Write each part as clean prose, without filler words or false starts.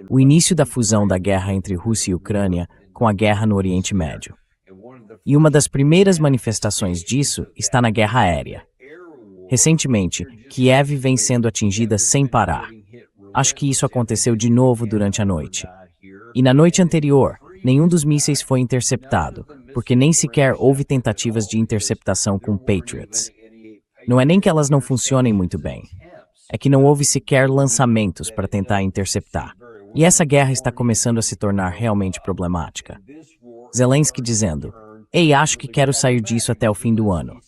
O início da fusão da guerra entre Rússia e Ucrânia com a guerra no Oriente Médio. E uma das primeiras manifestações disso está na guerra aérea. Recentemente, Kiev vem sendo atingida sem parar. Acho que isso aconteceu de novo durante a noite. E na noite anterior, nenhum dos mísseis foi interceptado, porque nem sequer houve tentativas de interceptação com Patriots. Não é nem que elas não funcionem muito bem. É que não houve sequer lançamentos para tentar interceptar. E essa guerra está começando a se tornar realmente problemática. Zelensky dizendo, "Ei, acho que quero sair disso até o fim do ano."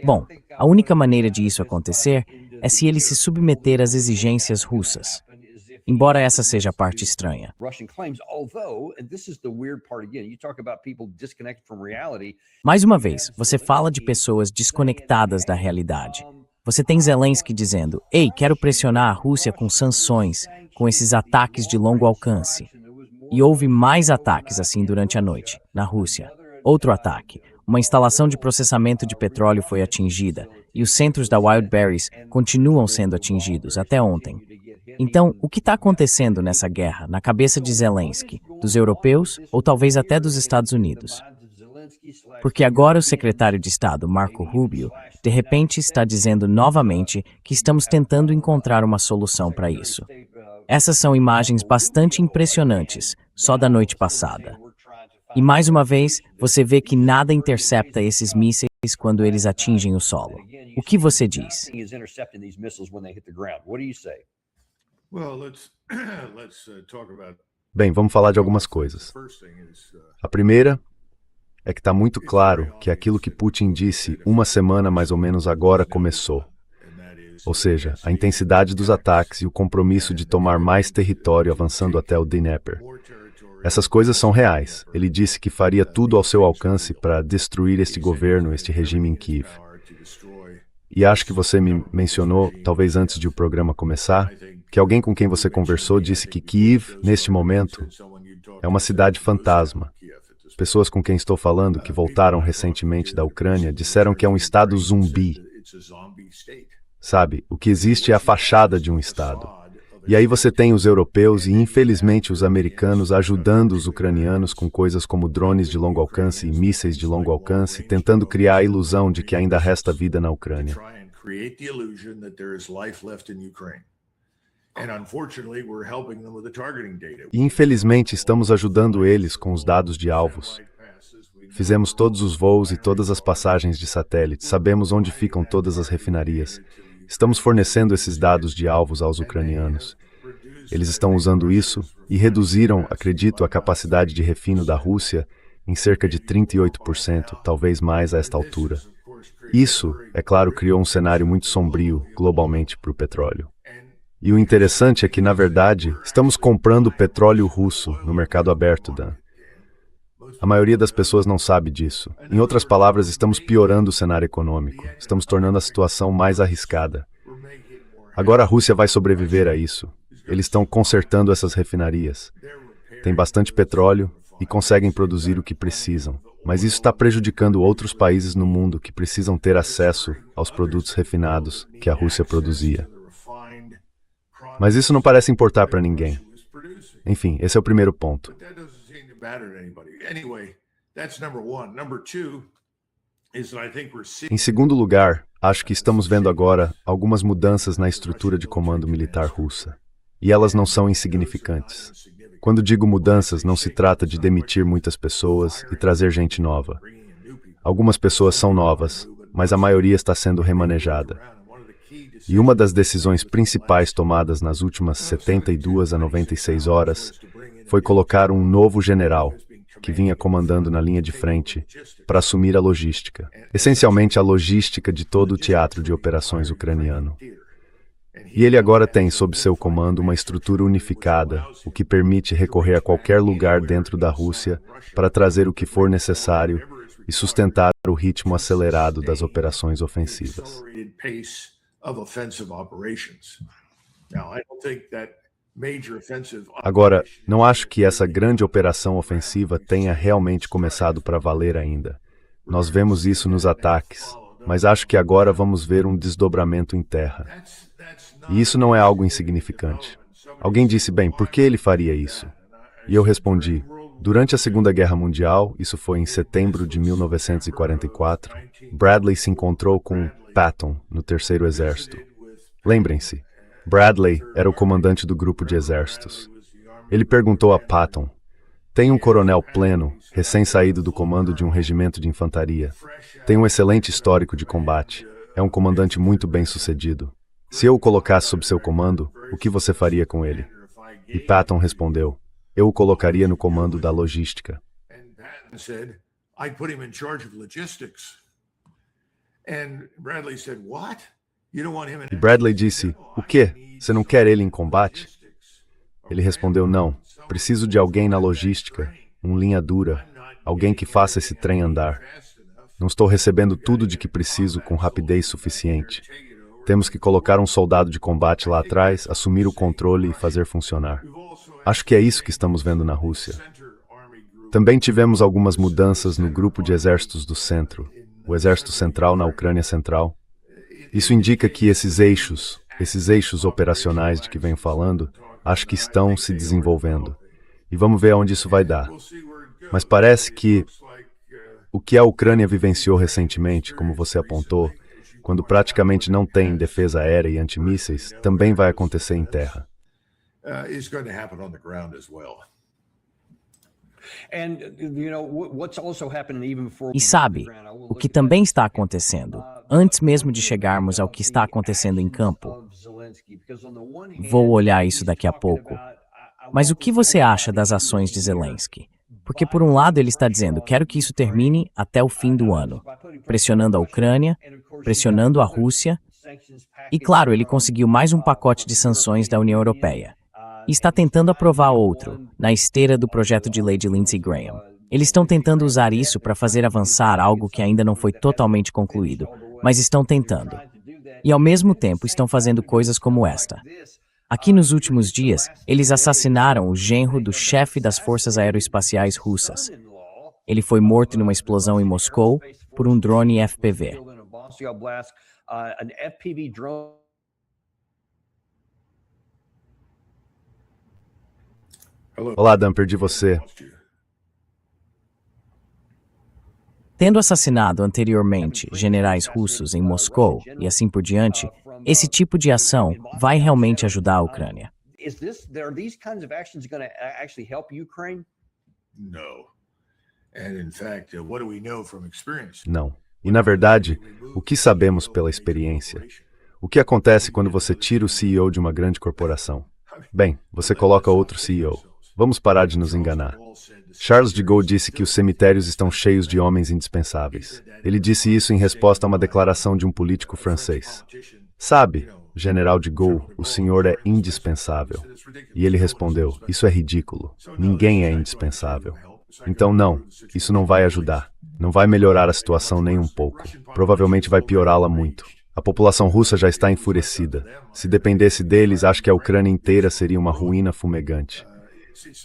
Bom, a única maneira de isso acontecer é se ele se submeter às exigências russas. Embora essa seja a parte estranha. Mais uma vez, você fala de pessoas desconectadas da realidade. Você tem Zelensky dizendo, "Ei, quero pressionar a Rússia com sanções, com esses ataques de longo alcance." E houve mais ataques assim durante a noite, na Rússia. Outro ataque. Uma instalação de processamento de petróleo foi atingida, e os centros da Wildberries continuam sendo atingidos até ontem. Então, o que está acontecendo nessa guerra, na cabeça de Zelensky, dos europeus ou talvez até dos Estados Unidos? Porque agora o secretário de Estado, Marco Rubio, de repente está dizendo novamente que estamos tentando encontrar uma solução para isso. Essas são imagens bastante impressionantes, só da noite passada. E mais uma vez, você vê que nada intercepta esses mísseis quando eles atingem o solo. O que você diz? Bem, vamos falar de algumas coisas. A primeira é que está muito claro que aquilo que Putin disse uma semana mais ou menos agora começou. Ou seja, a intensidade dos ataques e o compromisso de tomar mais território avançando até o Dnieper. Essas coisas são reais. Ele disse que faria tudo ao seu alcance para destruir este governo, este regime em Kiev. E acho que você me mencionou, talvez antes de o programa começar, que alguém com quem você conversou disse que Kiev, neste momento, é uma cidade fantasma. Pessoas com quem estou falando, que voltaram recentemente da Ucrânia, disseram que é um estado zumbi. Sabe, o que existe é a fachada de um estado. E aí você tem os europeus e, infelizmente, os americanos ajudando os ucranianos com coisas como drones de longo alcance e mísseis de longo alcance, tentando criar a ilusão de que ainda resta vida na Ucrânia. E, infelizmente, estamos ajudando eles com os dados de alvos. Fizemos todos os voos e todas as passagens de satélite, sabemos onde ficam todas as refinarias. Estamos fornecendo esses dados de alvos aos ucranianos. Eles estão usando isso e reduziram, acredito, a capacidade de refino da Rússia em cerca de 38%, talvez mais a esta altura. Isso, é claro, criou um cenário muito sombrio globalmente para o petróleo. E o interessante é que, na verdade, estamos comprando petróleo russo no mercado aberto, Dan. A maioria das pessoas não sabe disso. Em outras palavras, estamos piorando o cenário econômico. Estamos tornando a situação mais arriscada. Agora a Rússia vai sobreviver a isso. Eles estão consertando essas refinarias. Tem bastante petróleo e conseguem produzir o que precisam. Mas isso está prejudicando outros países no mundo que precisam ter acesso aos produtos refinados que a Rússia produzia. Mas isso não parece importar para ninguém. Enfim, esse é o primeiro ponto. Em segundo lugar, acho que estamos vendo agora algumas mudanças na estrutura de comando militar russa. E elas não são insignificantes. Quando digo mudanças, não se trata de demitir muitas pessoas e trazer gente nova. Algumas pessoas são novas, mas a maioria está sendo remanejada. E uma das decisões principais tomadas nas últimas 72 a 96 horas foi colocar um novo general, que vinha comandando na linha de frente, para assumir a logística. Essencialmente a logística de todo o teatro de operações ucraniano. E ele agora tem sob seu comando uma estrutura unificada, o que permite recorrer a qualquer lugar dentro da Rússia para trazer o que for necessário e sustentar o ritmo acelerado das operações ofensivas. Agora, não acho que essa grande operação ofensiva tenha realmente começado para valer ainda. Nós vemos isso nos ataques, mas acho que agora vamos ver um desdobramento em terra. E isso não é algo insignificante. Alguém disse, bem, por que ele faria isso? E eu respondi, durante a Segunda Guerra Mundial, isso foi em setembro de 1944, Bradley se encontrou com Patton no Terceiro Exército. Lembrem-se, Bradley era o comandante do grupo de exércitos. Ele perguntou a Patton, tem um coronel pleno, recém-saído do comando de um regimento de infantaria. Tem um excelente histórico de combate. É um comandante muito bem-sucedido. Se eu o colocasse sob seu comando, o que você faria com ele? E Patton respondeu, eu o colocaria no comando da logística. E Bradley disse, o quê? Você não quer ele em combate? Ele respondeu, não. Preciso de alguém na logística, um linha dura, alguém que faça esse trem andar. Não estou recebendo tudo de que preciso com rapidez suficiente. Temos que colocar um soldado de combate lá atrás, assumir o controle e fazer funcionar. Acho que é isso que estamos vendo na Rússia. Também tivemos algumas mudanças no grupo de exércitos do centro, o exército central na Ucrânia Central. Isso indica que esses eixos operacionais de que venho falando, acho que estão se desenvolvendo. E vamos ver aonde isso vai dar. Mas parece que o que a Ucrânia vivenciou recentemente, como você apontou, quando praticamente não tem defesa aérea e antimísseis, também vai acontecer em terra. E sabe, o que também está acontecendo, antes mesmo de chegarmos ao que está acontecendo em campo? Vou olhar isso daqui a pouco. Mas o que você acha das ações de Zelensky? Porque, por um lado, ele está dizendo, quero que isso termine até o fim do ano, pressionando a Ucrânia, pressionando a Rússia, e, claro, ele conseguiu mais um pacote de sanções da União Europeia. E está tentando aprovar outro, na esteira do projeto de lei de Lindsey Graham. Eles estão tentando usar isso para fazer avançar algo que ainda não foi totalmente concluído, mas estão tentando. E, ao mesmo tempo, estão fazendo coisas como esta. Aqui nos últimos dias, eles assassinaram o genro do chefe das forças aeroespaciais russas. Ele foi morto numa explosão em Moscou por um drone FPV. Olá, Dan, perdi você. Tendo assassinado anteriormente generais russos em Moscou e assim por diante, esse tipo de ação vai realmente ajudar a Ucrânia. Não. E, na verdade, o que sabemos pela experiência? O que acontece quando você tira o CEO de uma grande corporação? Bem, você coloca outro CEO. Vamos parar de nos enganar. Charles de Gaulle disse que os cemitérios estão cheios de homens indispensáveis. Ele disse isso em resposta a uma declaração de um político francês. Sabe, General de Gaulle, o senhor é indispensável. E ele respondeu, isso é ridículo. Ninguém é indispensável. Então não, isso não vai ajudar. Não vai melhorar a situação nem um pouco. Provavelmente vai piorá-la muito. A população russa já está enfurecida. Se dependesse deles, acho que a Ucrânia inteira seria uma ruína fumegante.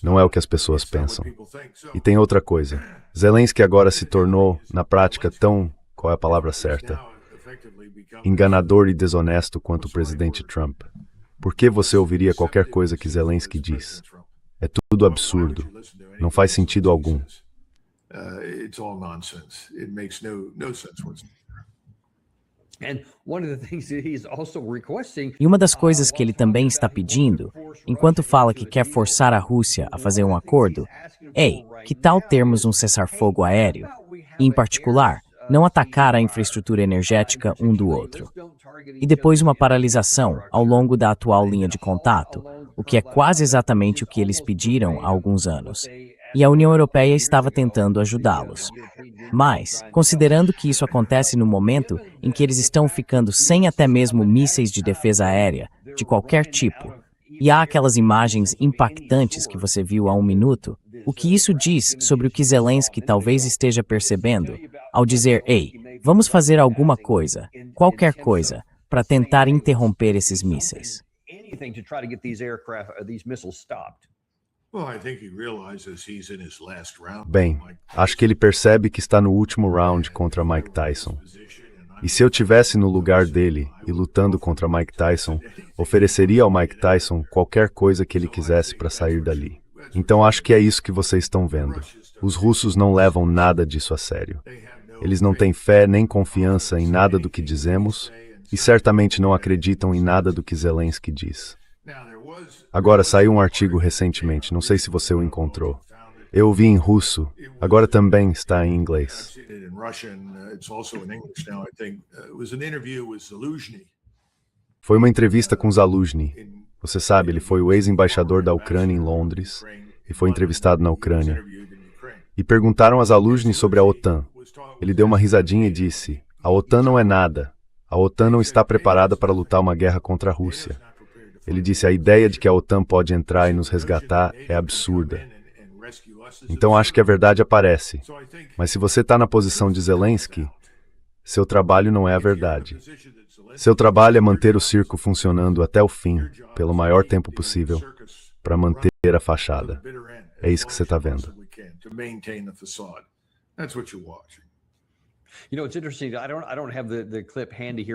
Não é o que as pessoas pensam. E tem outra coisa. Zelensky agora se tornou, na prática, tão, qual é a palavra certa, enganador e desonesto quanto o presidente Trump. Por que você ouviria qualquer coisa que Zelensky diz? É tudo absurdo. Não faz sentido algum. E uma das coisas que ele também está pedindo, enquanto fala que quer forçar a Rússia a fazer um acordo, que tal termos um cessar-fogo aéreo? E, em particular, não atacar a infraestrutura energética um do outro. E depois uma paralisação ao longo da atual linha de contato, o que é quase exatamente o que eles pediram há alguns anos. E a União Europeia estava tentando ajudá-los. Mas, considerando que isso acontece no momento em que eles estão ficando sem até mesmo mísseis de defesa aérea, de qualquer tipo, e há aquelas imagens impactantes que você viu há um minuto, o que isso diz sobre o que Zelensky talvez esteja percebendo ao dizer, vamos fazer alguma coisa, qualquer coisa, para tentar interromper esses mísseis. Bem, acho que ele percebe que está no último round contra Mike Tyson. E se eu tivesse no lugar dele e lutando contra Mike Tyson, ofereceria ao Mike Tyson qualquer coisa que ele quisesse para sair dali. Então acho que é isso que vocês estão vendo. Os russos não levam nada disso a sério. Eles não têm fé nem confiança em nada do que dizemos e certamente não acreditam em nada do que Zelensky diz. Agora saiu um artigo recentemente, não sei se você o encontrou. Eu o vi em russo, agora também está em inglês. Foi uma entrevista com Zaluzhny. Você sabe, ele foi o ex-embaixador da Ucrânia em Londres e foi entrevistado na Ucrânia. E perguntaram a Zaluzhny sobre a OTAN. Ele deu uma risadinha e disse: a OTAN não é nada. A OTAN não está preparada para lutar uma guerra contra a Rússia. Ele disse: a ideia de que a OTAN pode entrar e nos resgatar é absurda. Então acho que a verdade aparece. Mas se você está na posição de Zelensky, seu trabalho não é a verdade. Seu trabalho é manter o circo funcionando até o fim, pelo maior tempo possível, para manter a fachada. É isso que você está vendo.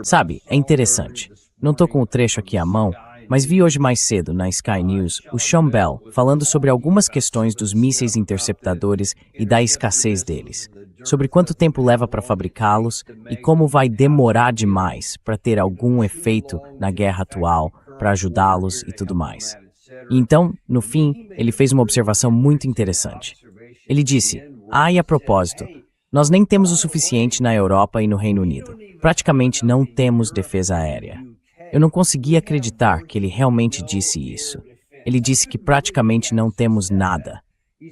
Sabe, é interessante. Não estou com o trecho aqui à mão, mas vi hoje mais cedo, na Sky News, o Sean Bell falando sobre algumas questões dos mísseis interceptadores e da escassez deles. Sobre quanto tempo leva para fabricá-los e como vai demorar demais para ter algum efeito na guerra atual, para ajudá-los e tudo mais. E então, no fim, ele fez uma observação muito interessante. Ele disse: e a propósito, nós nem temos o suficiente na Europa e no Reino Unido. Praticamente não temos defesa aérea. Eu não conseguia acreditar que ele realmente disse isso. Ele disse que praticamente não temos nada.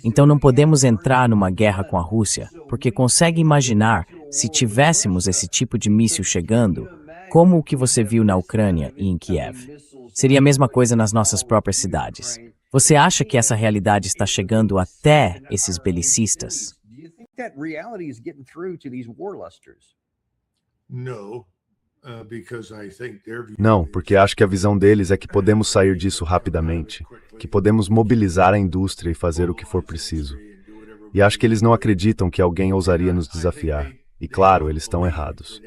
Então não podemos entrar numa guerra com a Rússia, porque consegue imaginar, se tivéssemos esse tipo de míssil chegando, como o que você viu na Ucrânia e em Kiev. Seria a mesma coisa nas nossas próprias cidades. Você acha que essa realidade está chegando até esses belicistas? Não, porque acho que a visão deles é que podemos sair disso rapidamente, que podemos mobilizar a indústria e fazer o que for preciso. E acho que eles não acreditam que alguém ousaria nos desafiar. E claro, eles estão errados.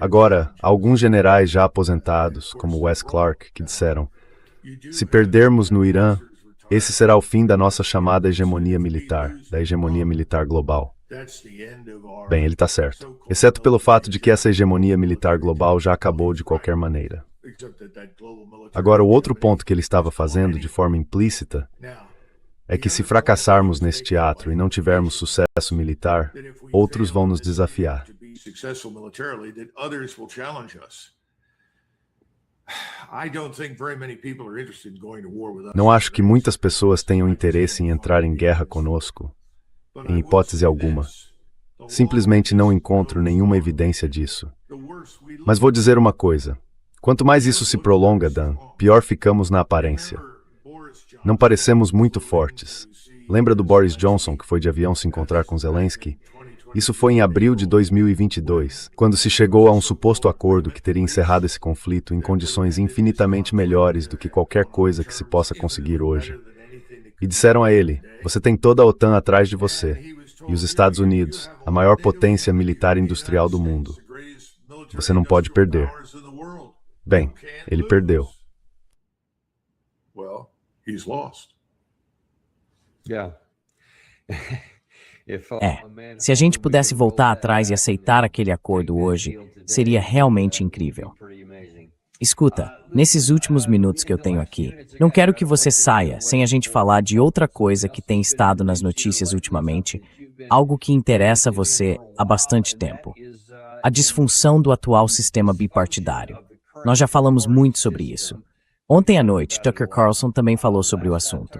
Agora, há alguns generais já aposentados, como Wes Clark, que disseram: se perdermos no Irã, esse será o fim da nossa chamada hegemonia militar, da hegemonia militar global. Bem, ele está certo. Exceto pelo fato de que essa hegemonia militar global já acabou de qualquer maneira. Agora, o outro ponto que ele estava fazendo de forma implícita é que se fracassarmos nesse teatro e não tivermos sucesso militar, outros vão nos desafiar. Não acho que muitas pessoas tenham interesse em entrar em guerra conosco. Em hipótese alguma. Simplesmente não encontro nenhuma evidência disso. Mas vou dizer uma coisa. Quanto mais isso se prolonga, Dan, pior ficamos na aparência. Não parecemos muito fortes. Lembra do Boris Johnson que foi de avião se encontrar com Zelensky? Isso foi em abril de 2022, quando se chegou a um suposto acordo que teria encerrado esse conflito em condições infinitamente melhores do que qualquer coisa que se possa conseguir hoje. E disseram a ele: você tem toda a OTAN atrás de você, e os Estados Unidos, a maior potência militar e industrial do mundo. Você não pode perder. Bem, ele perdeu. Se a gente pudesse voltar atrás e aceitar aquele acordo hoje, seria realmente incrível. Escuta, nesses últimos minutos que eu tenho aqui, não quero que você saia sem a gente falar de outra coisa que tem estado nas notícias ultimamente, algo que interessa a você há bastante tempo. A disfunção do atual sistema bipartidário. Nós já falamos muito sobre isso. Ontem à noite, Tucker Carlson também falou sobre o assunto.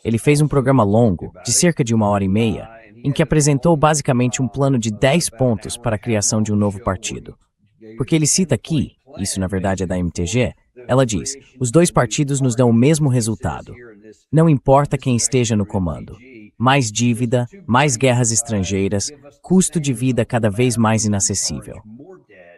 Ele fez um programa longo, de cerca de 1h30, em que apresentou basicamente um plano de 10 pontos para a criação de um novo partido. Porque ele cita aqui, isso na verdade é da MTG, ela diz: os dois partidos nos dão o mesmo resultado. Não importa quem esteja no comando. Mais dívida, mais guerras estrangeiras, custo de vida cada vez mais inacessível.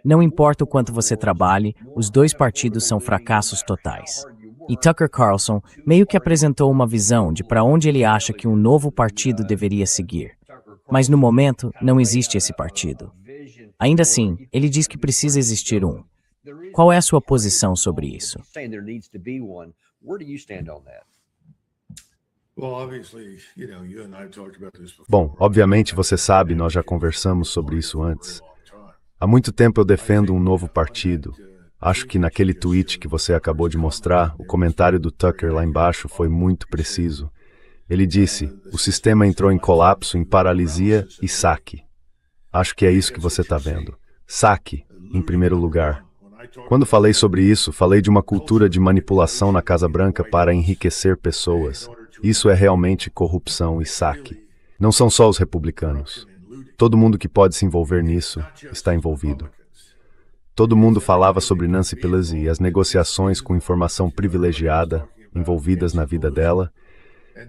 Não importa o quanto você trabalhe, os dois partidos são fracassos totais. E Tucker Carlson meio que apresentou uma visão de para onde ele acha que um novo partido deveria seguir. Mas no momento, não existe esse partido. Ainda assim, ele diz que precisa existir um. Qual é a sua posição sobre isso? Bom, obviamente você sabe, nós já conversamos sobre isso antes. Há muito tempo eu defendo um novo partido. Acho que naquele tweet que você acabou de mostrar, o comentário do Tucker lá embaixo foi muito preciso. Ele disse, o sistema entrou em colapso, em paralisia e saque. Acho que é isso que você está vendo. Saque, em primeiro lugar. Quando falei sobre isso, falei de uma cultura de manipulação na Casa Branca para enriquecer pessoas. Isso é realmente corrupção e saque. Não são só os republicanos. Todo mundo que pode se envolver nisso está envolvido. Todo mundo falava sobre Nancy Pelosi e as negociações com informação privilegiada envolvidas na vida dela,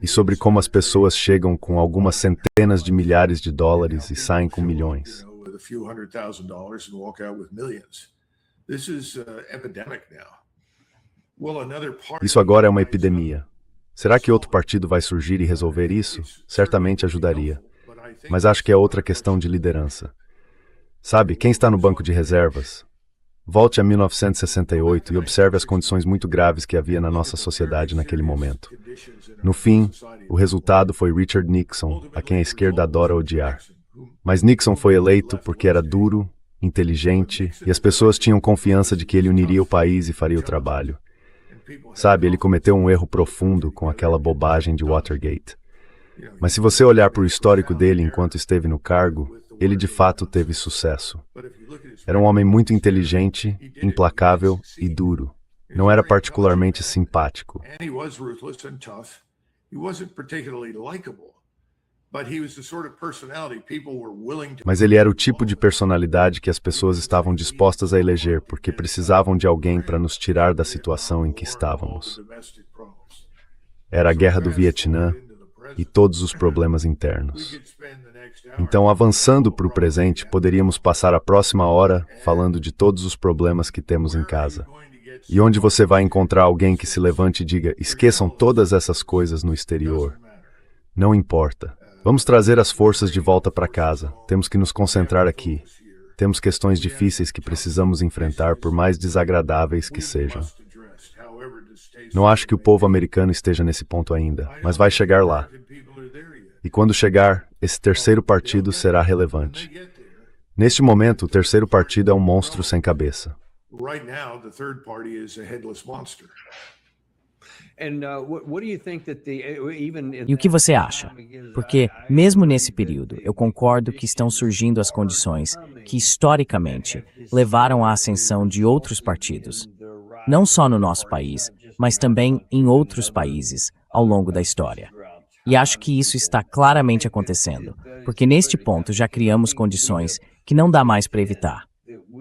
e sobre como as pessoas chegam com algumas centenas de milhares de dólares e saem com milhões. Isso agora é uma epidemia. Será que outro partido vai surgir e resolver isso? Certamente ajudaria. Mas acho que é outra questão de liderança. Sabe, quem está no banco de reservas? Volte a 1968 e observe as condições muito graves que havia na nossa sociedade naquele momento. No fim, o resultado foi Richard Nixon, a quem a esquerda adora odiar. Mas Nixon foi eleito porque era duro, inteligente, e as pessoas tinham confiança de que ele uniria o país e faria o trabalho. Sabe, ele cometeu um erro profundo com aquela bobagem de Watergate. Mas se você olhar para o histórico dele enquanto esteve no cargo, ele de fato teve sucesso. Era um homem muito inteligente, implacável e duro. Não era particularmente simpático. Mas ele era o tipo de personalidade que as pessoas estavam dispostas a eleger porque precisavam de alguém para nos tirar da situação em que estávamos. Era a guerra do Vietnã e todos os problemas internos. Então, avançando para o presente, poderíamos passar a próxima hora falando de todos os problemas que temos em casa. E onde você vai encontrar alguém que se levante e diga, esqueçam todas essas coisas no exterior. Não importa. Vamos trazer as forças de volta para casa. Temos que nos concentrar aqui. Temos questões difíceis que precisamos enfrentar, por mais desagradáveis que sejam. Não acho que o povo americano esteja nesse ponto ainda, mas vai chegar lá. E quando chegar, esse terceiro partido será relevante. Neste momento, o terceiro partido é um monstro sem cabeça. E o que você acha? Porque, mesmo nesse período, eu concordo que estão surgindo as condições que, historicamente, levaram à ascensão de outros partidos. Não só no nosso país, mas também em outros países ao longo da história. E acho que isso está claramente acontecendo, porque neste ponto já criamos condições que não dá mais para evitar.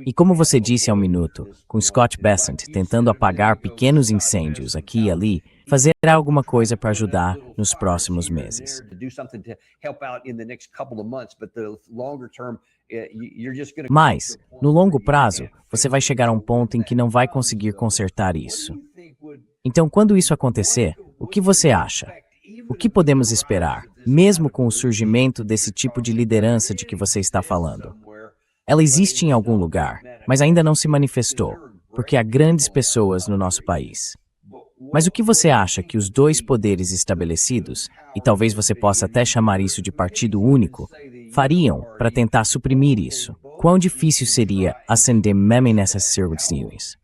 E como você disse há um minuto, com Scott Bessent tentando apagar pequenos incêndios aqui e ali, fazer alguma coisa para ajudar nos próximos meses. Mas, no longo prazo, você vai chegar a um ponto em que não vai conseguir consertar isso. Então, quando isso acontecer, o que você acha? O que podemos esperar, mesmo com o surgimento desse tipo de liderança de que você está falando? Ela existe em algum lugar, mas ainda não se manifestou, porque há grandes pessoas no nosso país. Mas o que você acha que os dois poderes estabelecidos, e talvez você possa até chamar isso de partido único, fariam para tentar suprimir isso? Quão difícil seria ascender mesmo nessas circunstâncias?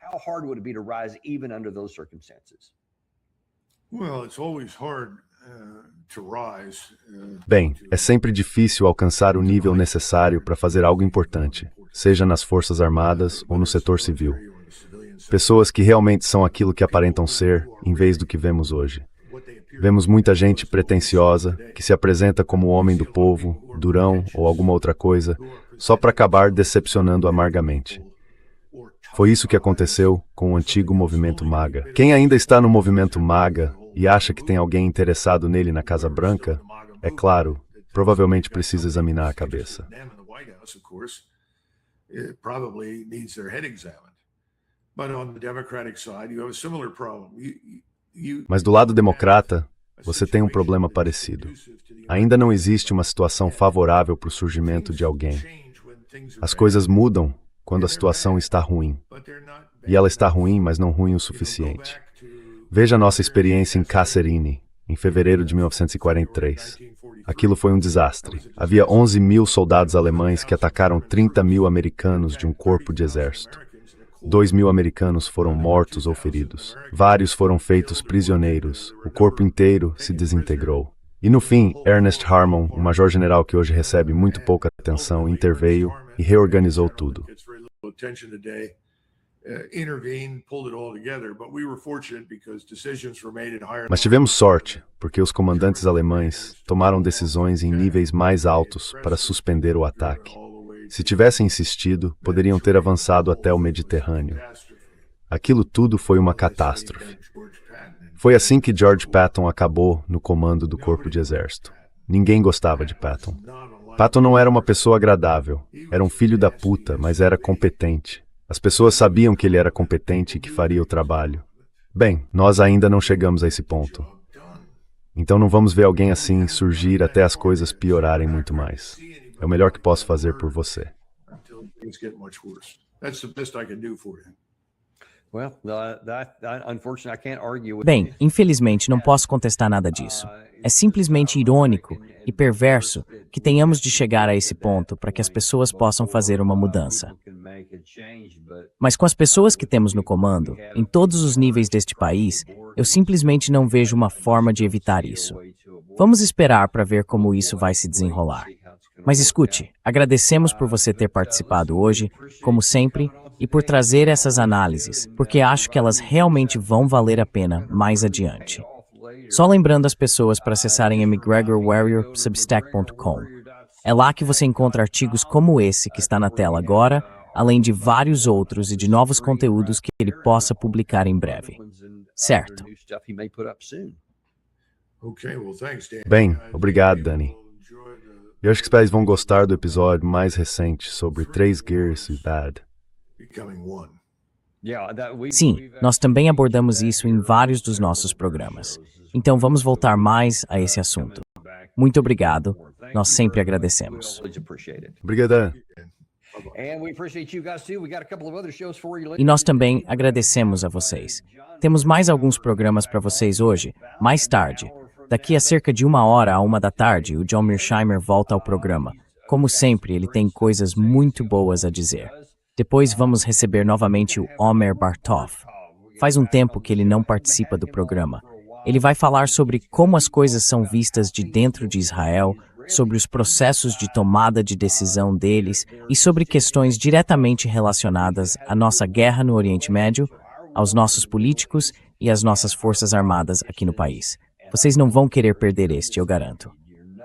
Bem, é sempre difícil alcançar o nível necessário para fazer algo importante, seja nas Forças Armadas ou no setor civil. Pessoas que realmente são aquilo que aparentam ser, em vez do que vemos hoje. Vemos muita gente pretensiosa, que se apresenta como o homem do povo, durão ou alguma outra coisa, só para acabar decepcionando amargamente. Foi isso que aconteceu com o antigo movimento MAGA. Quem ainda está no movimento MAGA e acha que tem alguém interessado nele na Casa Branca, é claro, provavelmente precisa examinar a cabeça. Mas do lado democrata, você tem um problema parecido. Ainda não existe uma situação favorável para o surgimento de alguém. As coisas mudam quando a situação está ruim. E ela está ruim, mas não ruim o suficiente. Veja a nossa experiência em Kasserine, em fevereiro de 1943. Aquilo foi um desastre. Havia 11.000 soldados alemães que atacaram 30.000 americanos de um corpo de exército. 2.000 americanos foram mortos ou feridos. Vários foram feitos prisioneiros. O corpo inteiro se desintegrou. E no fim, Ernest Harmon, um major-general que hoje recebe muito pouca atenção, interveio e reorganizou tudo. Mas tivemos sorte, porque os comandantes alemães tomaram decisões em níveis mais altos para suspender o ataque. Se tivessem insistido, poderiam ter avançado até o Mediterrâneo. Aquilo tudo foi uma catástrofe. Foi assim que George Patton acabou no comando do Corpo de Exército. Ninguém gostava de Patton. Patton não era uma pessoa agradável. Era um filho da puta, mas era competente. As pessoas sabiam que ele era competente e que faria o trabalho. Bem, nós ainda não chegamos a esse ponto. Então não vamos ver alguém assim surgir até as coisas piorarem muito mais. É o melhor que posso fazer por você. Bem, infelizmente não posso contestar nada disso. É simplesmente irônico e perverso que tenhamos de chegar a esse ponto para que as pessoas possam fazer uma mudança. Mas com as pessoas que temos no comando, em todos os níveis deste país, eu simplesmente não vejo uma forma de evitar isso. Vamos esperar para ver como isso vai se desenrolar. Mas escute, agradecemos por você ter participado hoje, como sempre, e por trazer essas análises, porque acho que elas realmente vão valer a pena mais adiante. Só lembrando as pessoas para acessarem mcgregorwarrior.substack.com. É lá que você encontra artigos como esse que está na tela agora, além de vários outros e de novos conteúdos que ele possa publicar em breve. Certo. Bem, obrigado, Danny. Eu acho que vocês vão gostar do episódio mais recente sobre 3 Gears e Bad. Sim, nós também abordamos isso em vários dos nossos programas. Então vamos voltar mais a esse assunto. Muito obrigado, nós sempre agradecemos. Obrigadão. E nós também agradecemos a vocês. Temos mais alguns programas para vocês hoje, mais tarde. Daqui a cerca de 1h à 1h, o John Mearsheimer volta ao programa. Como sempre, ele tem coisas muito boas a dizer. Depois vamos receber novamente o Omer Bartov. Faz um tempo que ele não participa do programa. Ele vai falar sobre como as coisas são vistas de dentro de Israel, sobre os processos de tomada de decisão deles e sobre questões diretamente relacionadas à nossa guerra no Oriente Médio, aos nossos políticos e às nossas forças armadas aqui no país. Vocês não vão querer perder este, eu garanto.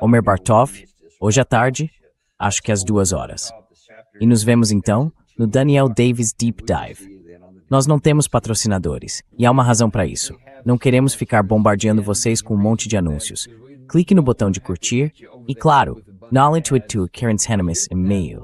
Omer Bartov, hoje à tarde, acho que às 2h. E nos vemos então no Daniel Davis Deep Dive. Nós não temos patrocinadores, e há uma razão para isso. Não queremos ficar bombardeando vocês com um monte de anúncios. Clique no botão de curtir e, claro, Knowledge with Karen Hanemis e-mail.